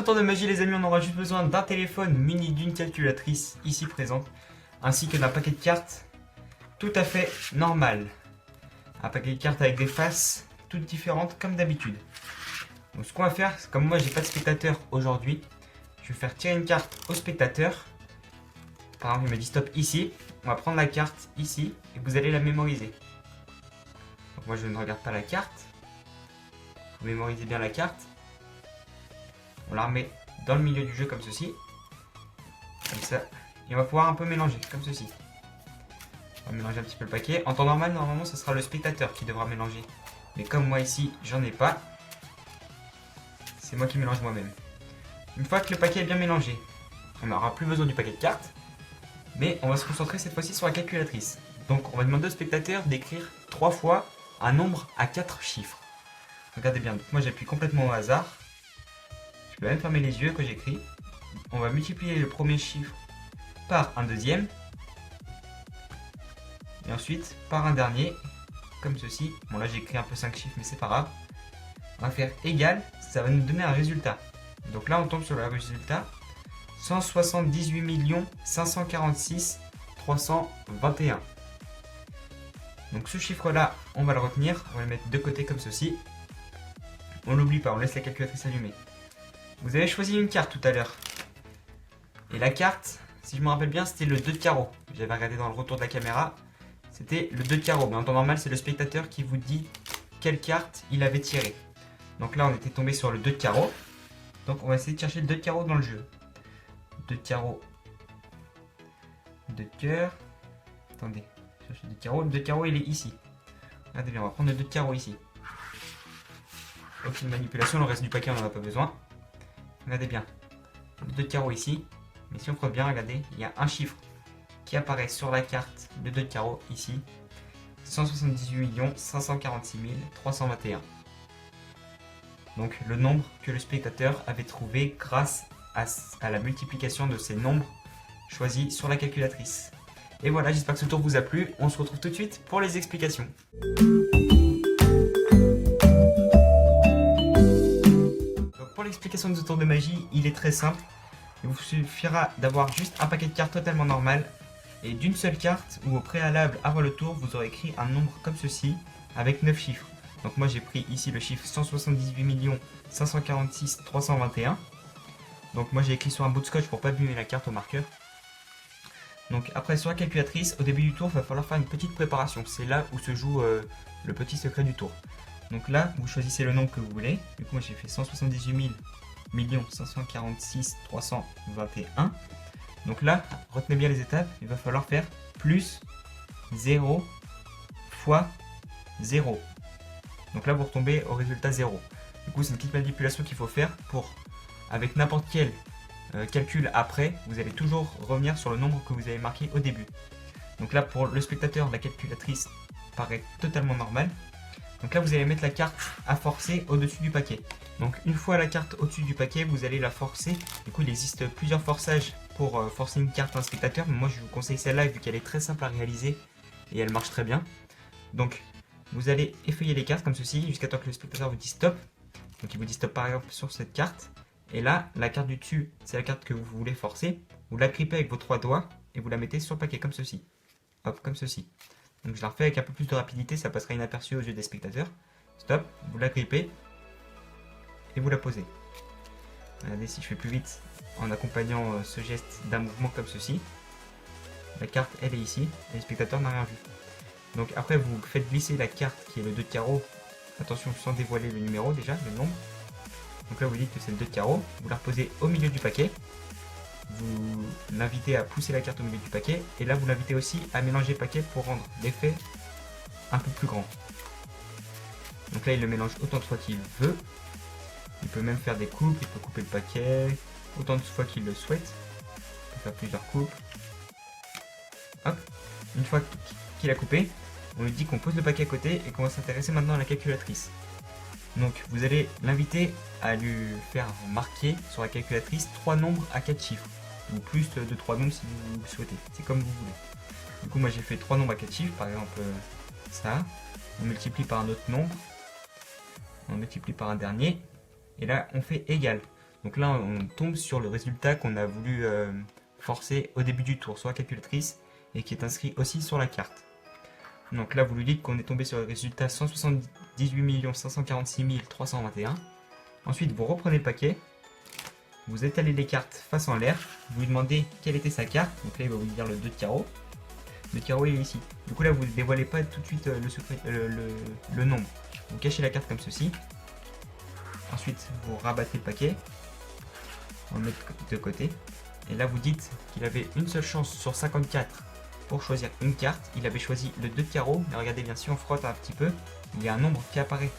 tour de magie les amis, on aura juste besoin d'un téléphone muni, d'une calculatrice ici présente, ainsi que d'un paquet de cartes tout à fait normal. Un paquet de cartes avec des faces toutes différentes comme d'habitude. Donc ce qu'on va faire, c'est comme moi j'ai pas de spectateur aujourd'hui, je vais faire tirer une carte au spectateur. Par exemple, il me dit stop ici, on va prendre la carte ici et vous allez la mémoriser. Donc moi je ne regarde pas la carte, vous mémorisez bien la carte. On la remet dans le milieu du jeu comme ceci. Comme ça. Et on va pouvoir un peu mélanger comme ceci. On va mélanger un petit peu le paquet. En temps normal, normalement, ce sera le spectateur qui devra mélanger. Mais comme moi ici, j'en ai pas, c'est moi qui mélange moi-même. Une fois que le paquet est bien mélangé, on n'aura plus besoin du paquet de cartes. Mais on va se concentrer cette fois-ci sur la calculatrice. Donc on va demander au spectateur d'écrire 3 fois un nombre à 4 chiffres. Regardez bien, donc moi j'appuie complètement au hasard. Je peux même fermer les yeux quand j'écris. On va multiplier le premier chiffre par un deuxième. Et ensuite par un dernier, comme ceci. Bon là j'ai écrit un peu 5 chiffres mais c'est pas grave. On va faire égal, ça va nous donner un résultat. Donc là on tombe sur le résultat 178 546 321. Donc ce chiffre là on va le retenir, on va le mettre de côté comme ceci. On l'oublie pas, on laisse la calculatrice allumée. Vous avez choisi une carte tout à l'heure. Et la carte, si je me rappelle bien, c'était le 2 de carreau. J'avais regardé dans le retour de la caméra. C'était le 2 de carreau. Mais en temps normal, c'est le spectateur qui vous dit quelle carte il avait tiré. Donc là, on était tombé sur le 2 de carreau. Donc on va essayer de chercher le 2 de carreau dans le jeu. 2 de carreau. 2 de cœur. Attendez, chercher le 2 de carreau. Le 2 de carreau, il est ici. Regardez bien, on va prendre le 2 de carreau ici. Aucune manipulation, le reste du paquet, on n'en a pas besoin. Regardez bien, le 2 de carreau ici, mais si on frotte bien, regardez, il y a un chiffre qui apparaît sur la carte, le 2 de carreau ici, 178 546 321. Donc le nombre que le spectateur avait trouvé grâce à la multiplication de ces nombres choisis sur la calculatrice. Et voilà, j'espère que ce tour vous a plu, on se retrouve tout de suite pour les explications. Pour l'explication de ce tour de magie, il est très simple. Il vous suffira d'avoir juste un paquet de cartes totalement normal et d'une seule carte où au préalable, avant le tour, vous aurez écrit un nombre comme ceci avec 9 chiffres. Donc moi j'ai pris ici le chiffre 178 546 321. Donc moi j'ai écrit sur un bout de scotch pour pas abîmer la carte au marqueur. Donc après sur la calculatrice, au début du tour, il va falloir faire une petite préparation. C'est là où se joue le petit secret du tour. Donc là, vous choisissez le nombre que vous voulez. Du coup, moi j'ai fait 178 546 321. Donc là, retenez bien les étapes. Il va falloir faire plus 0 fois 0. Donc là, vous retombez au résultat 0. Du coup, c'est une petite manipulation qu'il faut faire pour, avec n'importe quel calcul après, vous allez toujours revenir sur le nombre que vous avez marqué au début. Donc là, pour le spectateur, la calculatrice paraît totalement normale. Donc là, vous allez mettre la carte à forcer au-dessus du paquet. Donc une fois la carte au-dessus du paquet, vous allez la forcer. Du coup, il existe plusieurs forçages pour forcer une carte à un spectateur. Mais moi, je vous conseille celle-là vu qu'elle est très simple à réaliser et elle marche très bien. Donc, vous allez effeuiller les cartes comme ceci jusqu'à temps que le spectateur vous dise stop. Donc il vous dit stop par exemple sur cette carte. Et là, la carte du dessus, c'est la carte que vous voulez forcer. Vous la grippez avec vos 3 doigts et vous la mettez sur le paquet comme ceci. Hop, comme ceci. Donc je la refais avec un peu plus de rapidité, ça passera inaperçu aux yeux des spectateurs. Stop, vous la grippez et vous la posez. Regardez si je fais plus vite en accompagnant ce geste d'un mouvement comme ceci. La carte elle est ici et le spectateur n'a rien vu. Donc après vous faites glisser la carte qui est le 2 de carreau. Attention sans dévoiler le numéro déjà, le nombre. Donc là vous dites que c'est le 2 de carreau, vous la reposez au milieu du paquet. Vous l'invitez à pousser la carte au milieu du paquet et là vous l'invitez aussi à mélanger le paquet pour rendre l'effet un peu plus grand. Donc là il le mélange autant de fois qu'il veut. Il peut même faire des coupes, il peut couper le paquet autant de fois qu'il le souhaite. Il peut faire plusieurs coupes. Hop. Une fois qu'il a coupé, on lui dit qu'on pose le paquet à côté et qu'on va s'intéresser maintenant à la calculatrice. Donc vous allez l'inviter à lui faire marquer sur la calculatrice 3 nombres à 4 chiffres. Ou plus de 3 nombres si vous le souhaitez. C'est comme vous voulez. Du coup moi j'ai fait 3 nombres à 4 chiffres, par exemple ça. On multiplie par un autre nombre. On multiplie par un dernier. Et là on fait égal. Donc là, on tombe sur le résultat qu'on a voulu forcer au début du tour sur la calculatrice et qui est inscrit aussi sur la carte. Donc là, vous lui dites qu'on est tombé sur le résultat 178 546 321. Ensuite, vous reprenez le paquet, vous étalez les cartes face en l'air, vous lui demandez quelle était sa carte. Donc là, il va vous dire le 2 de carreau. Le carreau, il est ici. Du coup, là, vous ne dévoilez pas tout de suite le nombre. Vous cachez la carte comme ceci. Ensuite, vous rabattez le paquet. On le met de côté. Et là, vous dites qu'il avait une seule chance sur 54 pour choisir une carte. Il avait choisi le 2 de carreau. Mais regardez bien, si on frotte un petit peu, il y a un nombre qui apparaît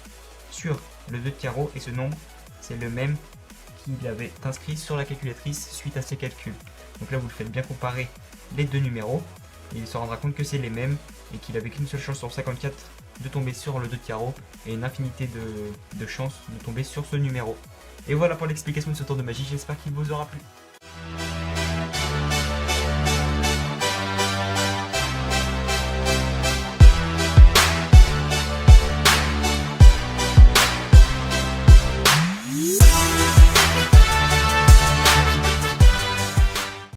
sur le 2 de carreau. Et ce nombre, c'est le même qu'il avait inscrit sur la calculatrice suite à ses calculs. Donc là, vous le faites bien comparer les deux numéros. Et il se rendra compte que c'est les mêmes et qu'il avait qu'une seule chance sur 54 de tomber sur le 2 de carreau et une infinité de chances de tomber sur ce numéro. Et voilà pour l'explication de ce tour de magie, j'espère qu'il vous aura plu.